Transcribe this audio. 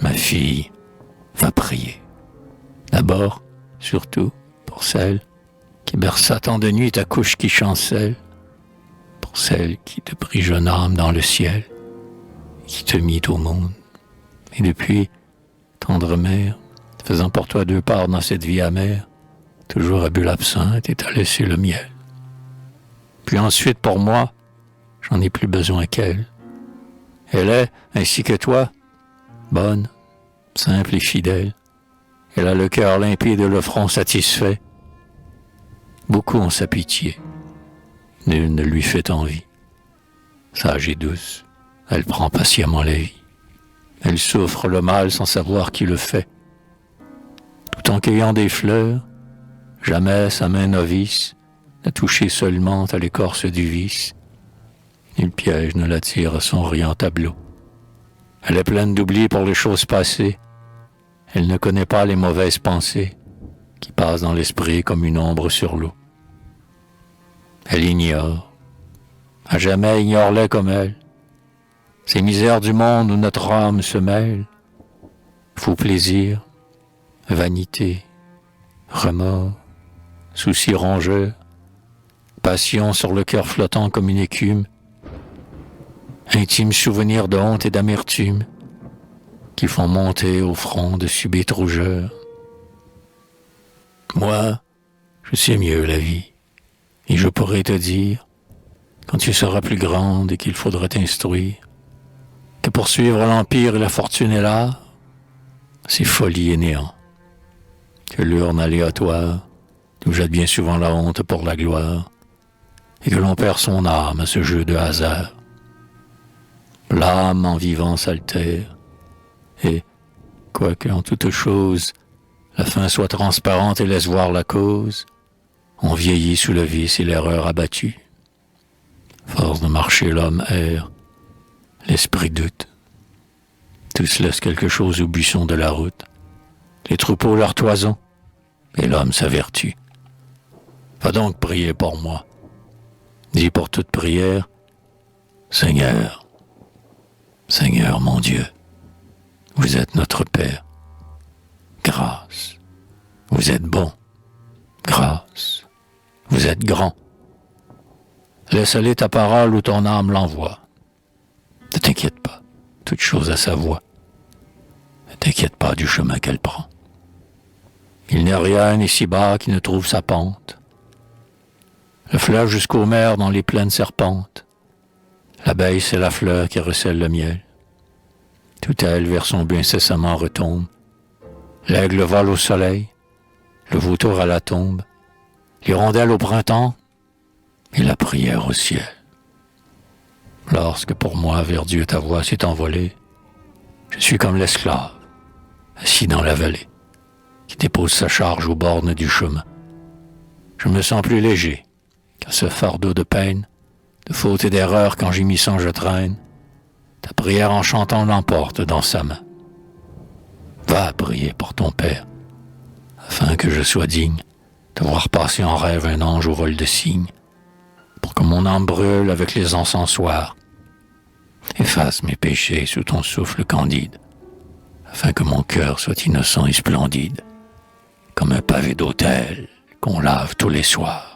Ma fille, va prier. D'abord, surtout, pour celle qui berça tant de nuits ta couche qui chancelle, pour celle qui te prit jeune âme dans le ciel, qui te mit au monde. Et depuis, tendre mère, faisant pour toi 2 parts dans cette vie amère, toujours a bu l'absinthe et t'a laissé le miel. Puis ensuite, pour moi, j'en ai plus besoin qu'elle. Elle est, ainsi que toi, bonne, simple et fidèle. Elle a le cœur limpide et le front satisfait. Beaucoup ont sa pitié. Nul ne lui fait envie. Sage et douce, elle prend patiemment la vie. Elle souffre le mal sans savoir qui le fait. Tout en cueillant des fleurs, jamais sa main novice n'a touché seulement à l'écorce du vice. Nul piège ne l'attire à son riant tableau. Elle est pleine d'oubli pour les choses passées. Elle ne connaît pas les mauvaises pensées qui passent dans l'esprit comme une ombre sur l'eau. Elle ignore, à jamais ignore-les comme elle, ces misères du monde où notre âme se mêle, faux plaisir, vanité, remords, soucis rongeurs, passion sur le cœur flottant comme une écume, intimes souvenirs de honte et d'amertume qui font monter au front de subites rougeurs. Moi, je sais mieux la vie, et je pourrais te dire, quand tu seras plus grande et qu'il faudra t'instruire, que poursuivre l'empire et la fortune et l'art, c'est folie et néant, que l'urne aléatoire nous jette bien souvent la honte pour la gloire, et que l'on perd son âme à ce jeu de hasard. L'âme en vivant s'altère, et, quoique en toute chose, la fin soit transparente et laisse voir la cause, on vieillit sous le vice et l'erreur abattue. Force de marcher, l'homme erre, l'esprit doute. Tous laissent quelque chose au buisson de la route, les troupeaux leur toison, et l'homme sa vertu. Va donc prier pour moi. Dis pour toute prière, Seigneur, Seigneur mon Dieu, vous êtes notre Père. Grâce, vous êtes bon. Grâce, vous êtes grand. Laisse aller ta parole où ton âme l'envoie. Ne t'inquiète pas, toute chose a sa voie. Ne t'inquiète pas du chemin qu'elle prend. Il n'y a rien ici-bas qui ne trouve sa pente. Le fleuve jusqu'aux mers dans les plaines serpentes. L'abeille, c'est la fleur qui recèle le miel. Tout elle vers son but incessamment retombe. L'aigle vole au soleil, le vautour à la tombe, l'hirondelle au printemps et la prière au ciel. Lorsque pour moi vers Dieu ta voix s'est envolée, je suis comme l'esclave, assis dans la vallée, qui dépose sa charge aux bornes du chemin. Je me sens plus léger, qu'à ce fardeau de peine, de fautes et d'erreurs qu'en gémissant je traîne, ta prière en chantant l'emporte dans sa main. Va prier pour ton Père, afin que je sois digne de voir passer en rêve un ange au vol de cygne, pour que mon âme brûle avec les encensoirs. Efface mes péchés sous ton souffle candide, afin que mon cœur soit innocent et splendide, comme un pavé d'autel qu'on lave tous les soirs.